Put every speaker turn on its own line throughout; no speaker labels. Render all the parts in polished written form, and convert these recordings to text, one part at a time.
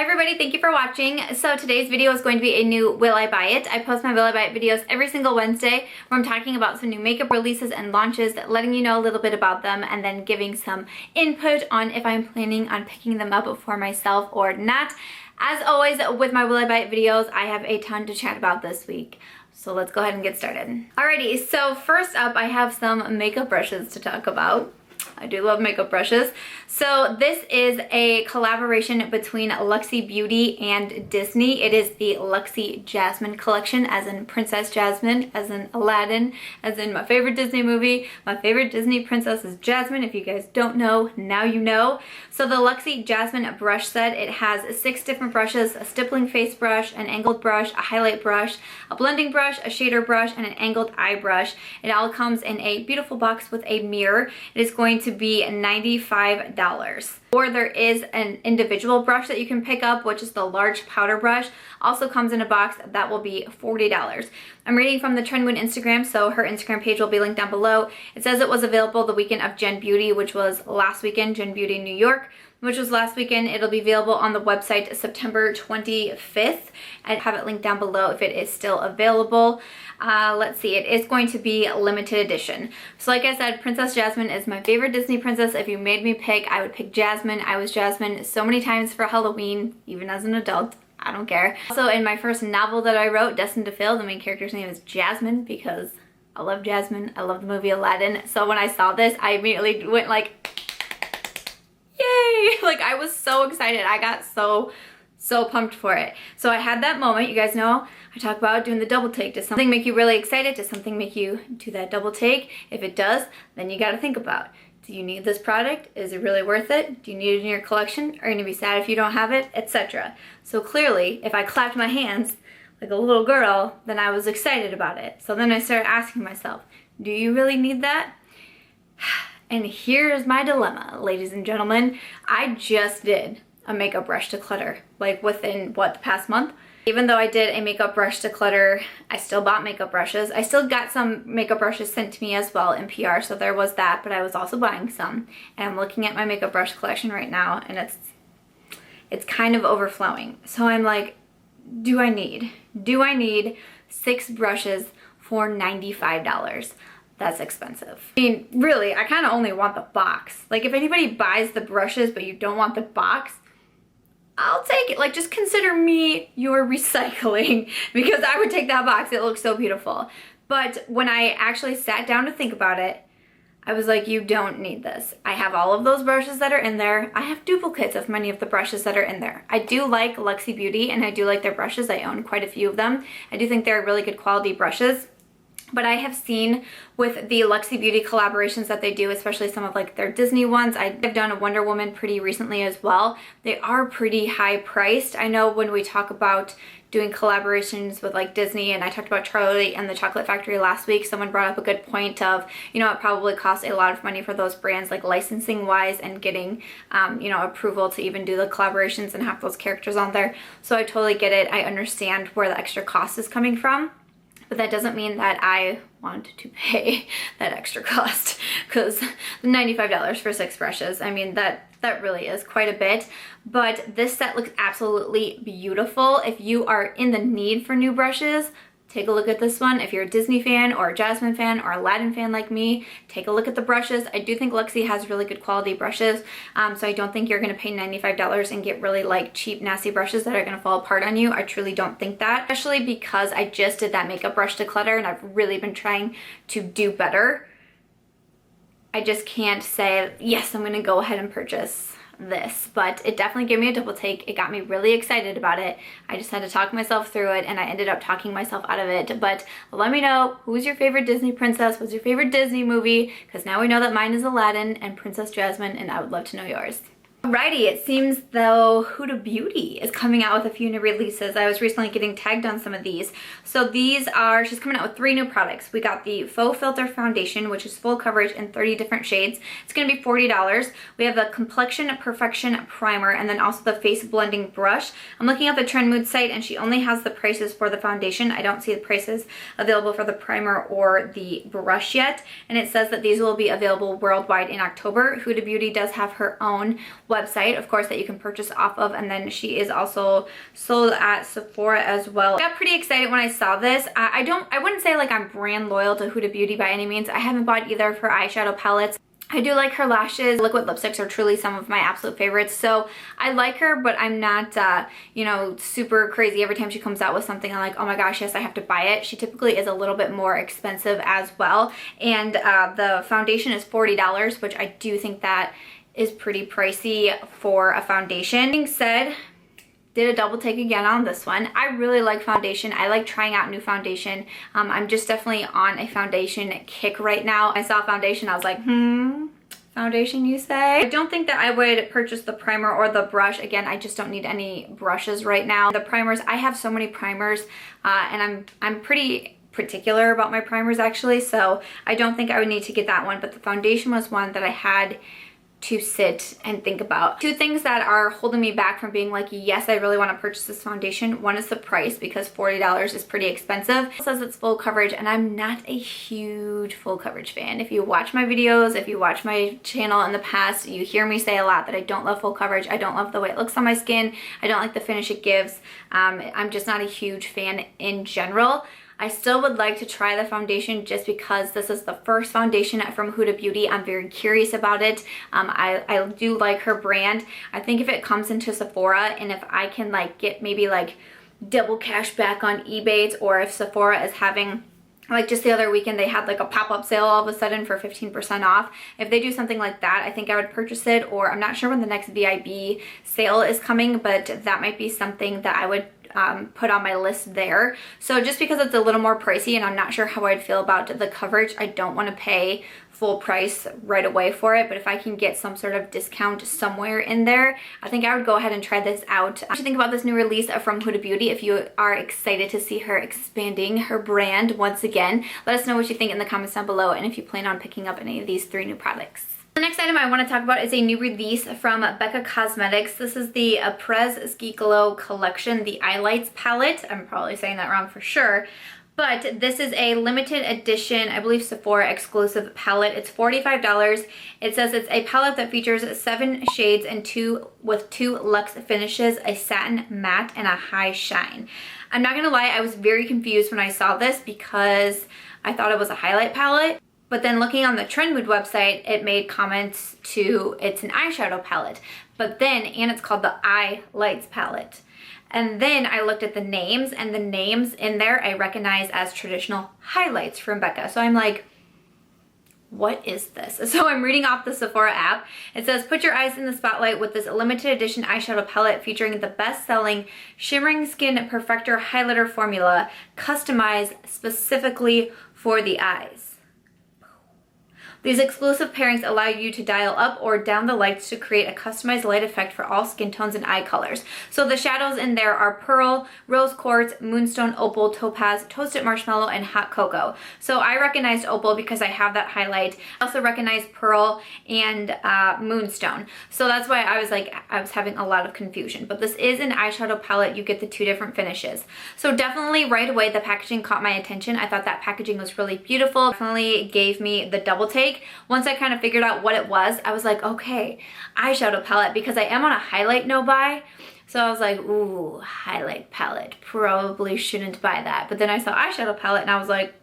everybody, thank you for watching. So today's video is going to be a new Will I Buy It. I post my Will I Buy It videos every single Wednesday where I'm talking about some new makeup releases and launches, letting you know a little bit about them and then giving some input on if I'm planning on picking them up for myself or not. As always with my Will I Buy It videos, I have a ton to chat about this week. So let's go ahead and get started. Alrighty, so first up I have some makeup brushes to talk about. I do love makeup brushes. So this is a collaboration between Luxie Beauty and Disney. It is the Luxie Jasmine collection, as in Princess Jasmine, as in Aladdin, as in my favorite Disney movie. My favorite Disney princess is Jasmine. If you guys don't know, now you know. So the Luxie Jasmine brush set, it has 6 different brushes: a stippling face brush, an angled brush, a highlight brush, a blending brush, a shader brush, and an angled eye brush. It all comes in a beautiful box with a mirror. It is going to be $95. Or there is an individual brush that you can pick up, which is the large powder brush. Also comes in a box that will be $40. I'm reading from the Trend Moon Instagram, so her Instagram page will be linked down below. It says it was available the weekend of Gen Beauty, which was last weekend, Gen Beauty New York, which was last weekend. It'll be available on the website September 25th. I have it linked down below if it is still available. Let's see, it is going to be limited edition. So like I said, Princess Jasmine is my favorite Disney princess. If you made me pick, I would pick Jasmine. I was Jasmine so many times for Halloween, even as an adult. I don't care. Also, in my first novel that I wrote, Destined to Fail, the main character's name is Jasmine because I love Jasmine. I love the movie Aladdin. So when I saw this, I immediately went like, yay! Like, I was so excited. I got so pumped for it. So I had that moment. You guys know I talk about doing the double take. Does something make you really excited? Does something make you do that double take? If it does, then you got to think about, do you need this product? Is it really worth it? Do you need it in your collection? Are you going to be sad if you don't have it? Etc. So clearly, if I clapped my hands like a little girl, then I was excited about it. So then I started asking myself, do you really need that? And here's my dilemma, ladies and gentlemen. I just did a makeup brush declutter, like within, what, the past month? Even though I did a makeup brush declutter, I still bought makeup brushes. I still got some makeup brushes sent to me as well in PR, so there was that, but I was also buying some. And I'm looking at my makeup brush collection right now, and it's kind of overflowing. So I'm like, do I need 6 brushes for $95? That's expensive. I mean, really, I kind of only want the box. Like, if anybody buys the brushes but you don't want the box, I'll take it. Like, just consider me your recycling because I would take that box. It looks so beautiful. But when I actually sat down to think about it, I was like, you don't need this. I have all of those brushes that are in there. I have duplicates of many of the brushes that are in there. I do like Luxie Beauty and I do like their brushes. I own quite a few of them. I do think they're really good quality brushes. But I have seen with the Luxie Beauty collaborations that they do, especially some of like their Disney ones, I've done a Wonder Woman pretty recently as well. They are pretty high priced. I know when we talk about doing collaborations with like Disney, and I talked about Charlie and the Chocolate Factory last week, someone brought up a good point of, you know, it probably costs a lot of money for those brands, like licensing wise and getting, you know, approval to even do the collaborations and have those characters on there. So I totally get it. I understand where the extra cost is coming from. But that doesn't mean that I want to pay that extra cost, because $95 for 6 brushes, I mean, that really is quite a bit. But this set looks absolutely beautiful. If you are in the need for new brushes, take a look at this one. If you're a Disney fan or a Jasmine fan or Aladdin fan like me, take a look at the brushes. I do think Luxie has really good quality brushes, so I don't think you're going to pay $95 and get really like cheap, nasty brushes that are going to fall apart on you. I truly don't think that, especially because I just did that makeup brush declutter and I've really been trying to do better. I just can't say, yes, I'm going to go ahead and purchase this, but it definitely gave me a double take. It got me really excited about it. I just had to talk myself through it and I ended up talking myself out of it. But let me know, who's your favorite Disney princess? What's your favorite Disney movie? Because now we know that mine is Aladdin and Princess Jasmine, and I would love to know yours. Alrighty, it seems though Huda Beauty is coming out with a few new releases. I was recently getting tagged on some of these. So these are, she's coming out with 3 new products. We got the Faux Filter Foundation, which is full coverage in 30 different shades. It's going to be $40. We have the Complexion Perfection Primer and then also the Face Blending Brush. I'm looking at the Trend Mood site and she only has the prices for the foundation. I don't see the prices available for the primer or the brush yet. And it says that these will be available worldwide in October. Huda Beauty does have her own website, of course, that you can purchase off of, and then she is also sold at Sephora as well. I got pretty excited when I saw this. I wouldn't say like I'm brand loyal to Huda Beauty by any means. I haven't bought either of her eyeshadow palettes. I do like her lashes. Liquid lipsticks are truly some of my absolute favorites. So I like her, but I'm not, you know, super crazy. Every time she comes out with something, I'm like, oh my gosh, yes, I have to buy it. She typically is a little bit more expensive as well. And the foundation is $40, which I do think that is pretty pricey for a foundation. That being said, did a double take again on this one. I really like foundation. I like trying out new foundation. I'm just definitely on a foundation kick right now. I saw foundation, I was like, foundation you say? I don't think that I would purchase the primer or the brush. Again, I just don't need any brushes right now. The primers, I have so many primers, and I'm pretty particular about my primers actually, so I don't think I would need to get that one, but the foundation was one that I had to sit and think about. Two things that are holding me back from being like, yes, I really want to purchase this foundation. One is the price, because $40 is pretty expensive. It says it's full coverage, and I'm not a huge full coverage fan. If you watch my videos, if you watch my channel in the past, you hear me say a lot that I don't love full coverage. I don't love the way it looks on my skin. I don't like the finish it gives. I'm just not a huge fan in general. I still would like to try the foundation just because this is the first foundation from Huda Beauty. I'm very curious about it. I do like her brand. I think if it comes into Sephora, and if I can like get maybe like double cash back on eBay, or if Sephora is having, like just the other weekend they had like a pop-up sale all of a sudden for 15% off. If they do something like that, I think I would purchase it. Or I'm not sure when the next VIB sale is coming, but that might be something that I would put on my list there. So just because it's a little more pricey and I'm not sure how I'd feel about the coverage, I don't want to pay full price right away for it, but if I can get some sort of discount somewhere in there, I think I would go ahead and try this out. What do you think about this new release from Huda Beauty? If you are excited to see her expanding her brand once again, let us know what you think in the comments down below, and if you plan on picking up any of these 3 new products. The next item I want to talk about is a new release from Becca Cosmetics. This is the Apres Ski Glow collection, the EyeLights palette. I'm probably saying that wrong for sure. But this is a limited edition, I believe Sephora exclusive palette. It's $45. It says it's a palette that features 7 shades and 2 luxe finishes, a satin matte, and a high shine. I'm not gonna lie, I was very confused when I saw this because I thought it was a highlight palette. But then looking on the Trendmood website, it made comments to it's an eyeshadow palette. But then, and it's called the EyeLights palette. And then I looked at the names, and the names in there I recognize as traditional highlights from Becca. So I'm like, what is this? So I'm reading off the Sephora app. It says, put your eyes in the spotlight with this limited edition eyeshadow palette featuring the best-selling Shimmering Skin Perfector Highlighter Formula, customized specifically for the eyes. These exclusive pairings allow you to dial up or down the lights to create a customized light effect for all skin tones and eye colors. So the shadows in there are Pearl, Rose Quartz, Moonstone, Opal, Topaz, Toasted Marshmallow, and Hot Cocoa. So I recognized Opal because I have that highlight. I also recognized Pearl and Moonstone. So that's why I was like, I was having a lot of confusion. But this is an eyeshadow palette. You get the 2 different finishes. So definitely right away, the packaging caught my attention. I thought that packaging was really beautiful. Definitely gave me the double take. Once I kind of figured out what it was, I was like, okay, eyeshadow palette, because I am on a highlight no buy. So I was like, ooh, highlight palette, probably shouldn't buy that. But then I saw eyeshadow palette and I was like,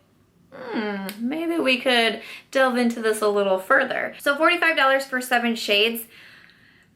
maybe we could delve into this a little further. So $45 for 7 shades.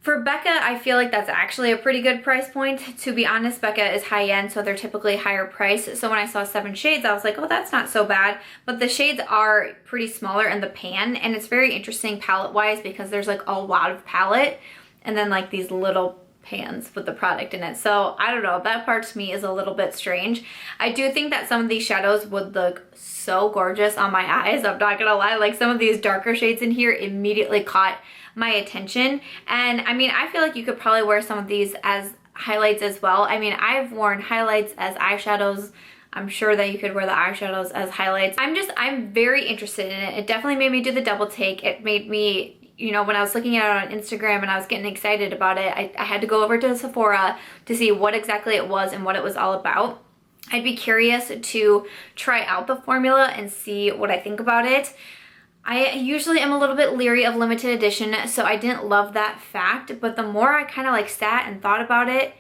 For Becca, I feel like that's actually a pretty good price point. To be honest, Becca is high-end, so they're typically higher price. So when I saw 7 shades, I was like, oh, that's not so bad. But the shades are pretty smaller in the pan, and it's very interesting palette-wise because there's like a lot of palette and then like these little pans with the product in it. So I don't know, that part to me is a little bit strange. I do think that some of these shadows would look so gorgeous on my eyes. I'm not gonna lie, like some of these darker shades in here immediately caught my attention. And I mean, I feel like you could probably wear some of these as highlights as well. I mean, I've worn highlights as eyeshadows. I'm sure that you could wear the eyeshadows as highlights. I'm very interested in it. It definitely made me do the double take. It made me, you know, when I was looking at it on Instagram and I was getting excited about it, I had to go over to Sephora to see what exactly it was and what it was all about. I'd be curious to try out the formula and see what I think about it. I usually am a little bit leery of limited edition, so I didn't love that fact, but the more I kind of like sat and thought about it,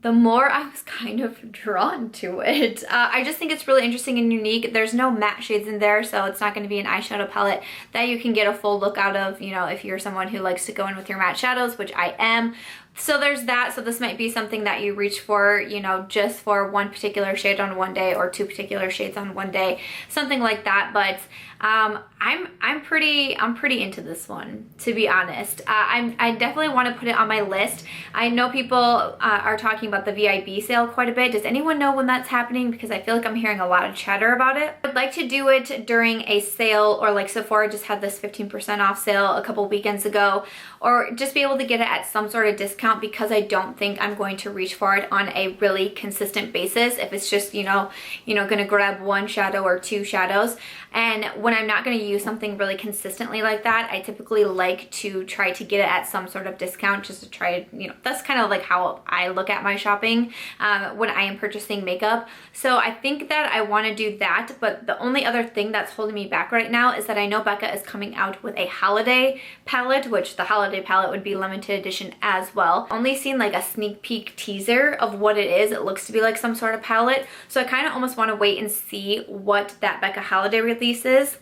the more I was kind of drawn to it. I just think it's really interesting and unique. There's no matte shades in there, so it's not going to be an eyeshadow palette that you can get a full look out of, you know, if you're someone who likes to go in with your matte shadows, which I am. So there's that. So this might be something that you reach for, you know, just for one particular shade on one day or two particular shades on one day, something like that. But I'm pretty into this one, to be honest. I definitely want to put it on my list. I know people are talking about the VIB sale quite a bit. Does anyone know when that's happening? Because I feel like I'm hearing a lot of chatter about it. I'd like to do it during a sale, or like Sephora just had this 15% off sale a couple weekends ago, or just be able to get it at some sort of discount, because I don't think I'm going to reach for it on a really consistent basis if it's just, you know, gonna grab one shadow or two shadows. And when I'm not going to use something really consistently like that, I typically like to try to get it at some sort of discount, just to try, you know, that's kind of like how I look at my shopping when I am purchasing makeup. So I think that I want to do that, but the only other thing that's holding me back right now is that I know Becca is coming out with a holiday palette, which the holiday palette would be limited edition as well. Only seen like a sneak peek teaser of what it is. It looks to be like some sort of palette, so I kind of almost want to wait and see what that Becca holiday release is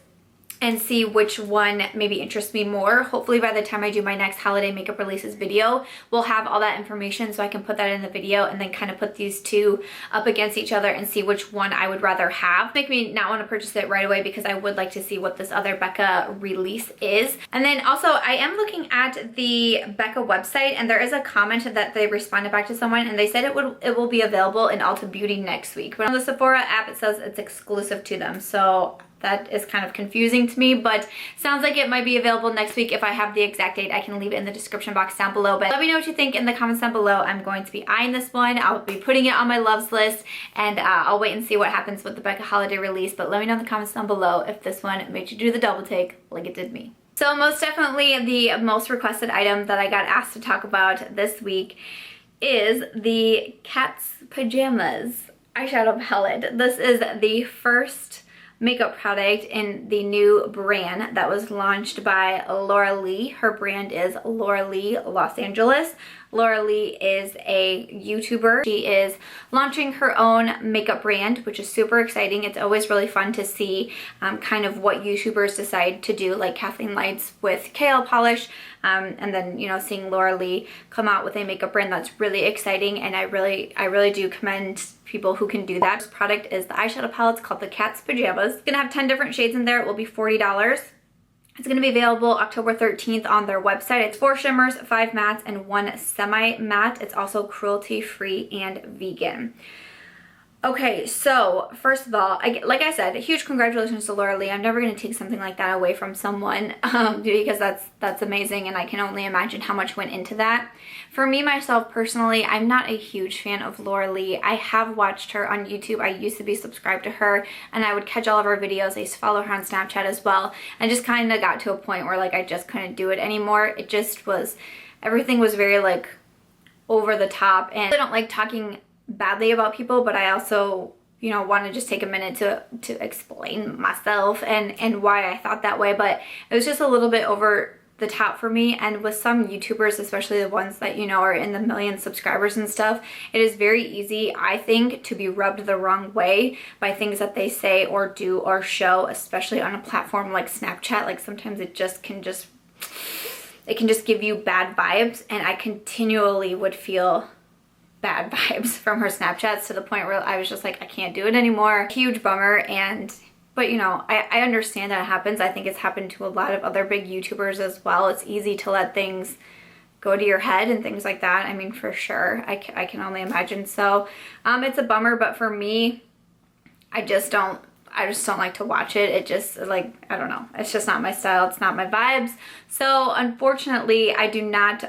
and see which one maybe interests me more. Hopefully by the time I do my next holiday makeup releases video, we'll have all that information so I can put that in the video and then kind of put these two up against each other and see which one I would rather have. Make me not want to purchase it right away, because I would like to see what this other Becca release is. And then also I am looking at the Becca website, and there is a comment that they responded back to someone, and they said it will be available in Ulta Beauty next week. But on the Sephora app it says it's exclusive to them, so that is kind of confusing to me, but sounds like it might be available next week. If I have the exact date, I can leave it in the description box down below. But let me know what you think in the comments down below. I'm going to be eyeing this one. I'll be putting it on my loves list, and I'll wait and see what happens with the Becca holiday release. But let me know in the comments down below if this one made you do the double take like it did me. So most definitely the most requested item that I got asked to talk about this week is the Cat's Pajamas eyeshadow palette. This is the first makeup product in the new brand that was launched by Laura Lee. Her brand is Laura Lee Los Angeles. Laura Lee is a YouTuber. She is launching her own makeup brand, which is super exciting. It's always really fun to see kind of what YouTubers decide to do, like Kathleen Lights with Kale Polish, and then, you know, seeing Laura Lee come out with a makeup brand that's really exciting, and I really do commend people who can do that. This product is the eyeshadow palette. It's called the Cat's Pajamas. It's gonna have 10 different shades in there. It will be $40. It's going to be available October 13th on their website. It's 4 shimmers, 5 mattes, and 1 semi-matte. It's also cruelty-free and vegan. Okay, so first of all, like I said, a huge congratulations to Laura Lee. I'm never going to take something like that away from someone because that's amazing, and I can only imagine how much went into that. For me, myself, personally, I'm not a huge fan of Laura Lee. I have watched her on YouTube. I used to be subscribed to her, and I would catch all of her videos. I used to follow her on Snapchat as well, and just kind of got to a point where like I just couldn't do it anymore. It just was, everything was very like over the top, and I don't like talking badly about people, but I also, you know, want to just take a minute to explain myself and why I thought that way. But it was just a little bit over the top for me, and with some YouTubers, especially the ones that, you know, are in the million subscribers and stuff, it is very easy, I think, to be rubbed the wrong way by things that they say or do or show, especially on a platform like Snapchat. Like sometimes it can just give you bad vibes, and I continually would feel bad vibes from her Snapchats to the point where I was just like, I can't do it anymore. Huge bummer. But you know, I understand that it happens. I think it's happened to a lot of other big YouTubers as well. It's easy to let things go to your head and things like that. I mean, for sure, I can only imagine. So it's a bummer, but for me, I just don't like to watch it. It just, like, I don't know, it's just not my style. It's not my vibes. So unfortunately, I do not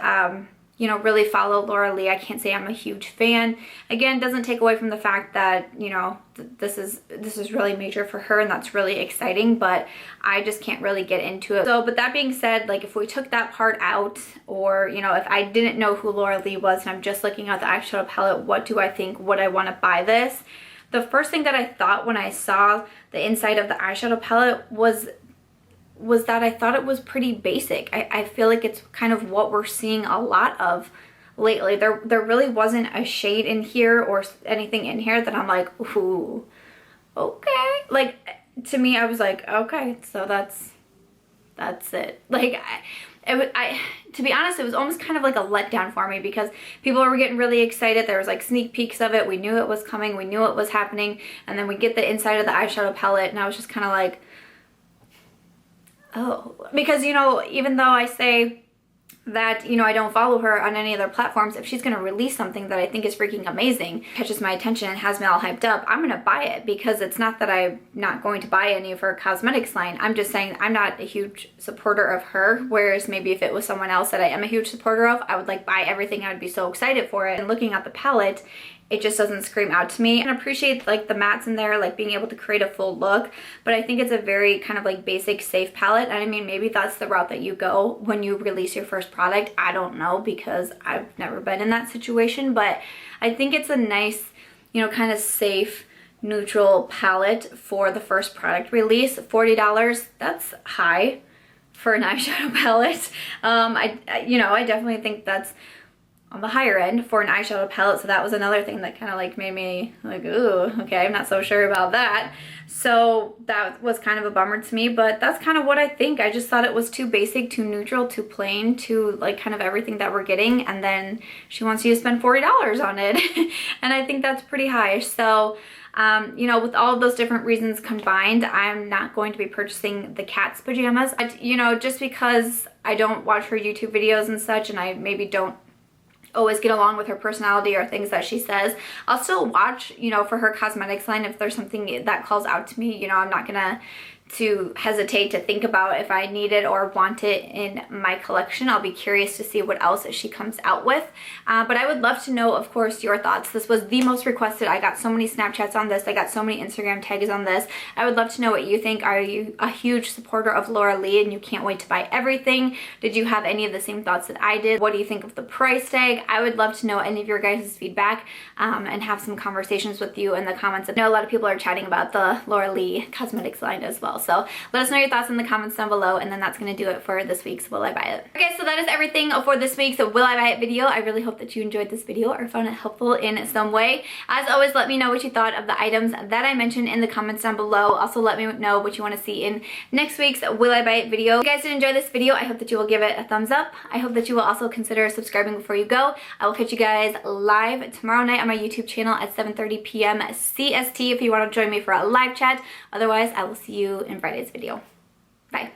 you know, really follow Laura Lee. I can't say I'm a huge fan. Again, doesn't take away from the fact that, you know, this is really major for her, and that's really exciting, but I just can't really get into it. So, but that being said, like if we took that part out, or, you know, if I didn't know who Laura Lee was and I'm just looking at the eyeshadow palette, what do I think? Would I want to buy this? The first thing that I thought when I saw the inside of the eyeshadow palette was was that I thought it was pretty basic. I feel like it's kind of what we're seeing a lot of lately. There really wasn't a shade in here or anything in here that I'm like, ooh, okay. Like, to me, I was like, okay, so that's it. Like, to be honest, it was almost kind of like a letdown for me because people were getting really excited. There was like sneak peeks of it. We knew it was coming. We knew it was happening. And then we get the inside of the eyeshadow palette and I was just kind of like, oh. Because, you know, even though I say that, you know, I don't follow her on any other platforms, if she's going to release something that I think is freaking amazing, catches my attention and has me all hyped up, I'm going to buy it, because it's not that I'm not going to buy any of her cosmetics line. I'm just saying I'm not a huge supporter of her, whereas maybe if it was someone else that I am a huge supporter of, I would like buy everything. I would be so excited for it. And looking at the palette, it just doesn't scream out to me. And I appreciate like the mattes in there, like being able to create a full look, but I think it's a very kind of like basic, safe palette. And I mean, maybe that's the route that you go when you release your first product. I don't know, because I've never been in that situation, but I think it's a nice, you know, kind of safe, neutral palette for the first product release. $40, that's high for an eyeshadow palette. You know, I definitely think that's on the higher end for an eyeshadow palette, so that was another thing that kind of like made me like, ooh, okay, I'm not so sure about that. So that was kind of a bummer to me, but that's kind of what I think. I just thought it was too basic, too neutral, too plain, too like kind of everything that we're getting, and then she wants you to spend $40 on it and I think that's pretty high. So you know, with all of those different reasons combined, I'm not going to be purchasing the cat's pajamas. You know, just because I don't watch her YouTube videos and such, and I maybe don't always get along with her personality or things that she says, I'll still watch, you know, for her cosmetics line. If there's something that calls out to me, you know, I'm not gonna hesitate to think about if I need it or want it in my collection. I'll be curious to see what else she comes out with. But I would love to know, of course, your thoughts. This was the most requested. I got so many Snapchats on this. I got so many Instagram tags on this. I would love to know what you think. Are you a huge supporter of Laura Lee and you can't wait to buy everything? Did you have any of the same thoughts that I did? What do you think of the price tag? I would love to know any of your guys' feedback and have some conversations with you in the comments. I know a lot of people are chatting about the Laura Lee cosmetics line as well. So let us know your thoughts in the comments down below, and then that's going to do it for this week's Will I Buy It? Okay, so that is everything for this week's Will I Buy It video. I really hope that you enjoyed this video or found it helpful in some way. As always, let me know what you thought of the items that I mentioned in the comments down below. Also, let me know what you want to see in next week's Will I Buy It video. If you guys did enjoy this video, I hope that you will give it a thumbs up. I hope that you will also consider subscribing before you go. I will catch you guys live tomorrow night on my YouTube channel at 7:30 p.m. CST if you want to join me for a live chat. Otherwise, I will see you in Friday's video. Bye.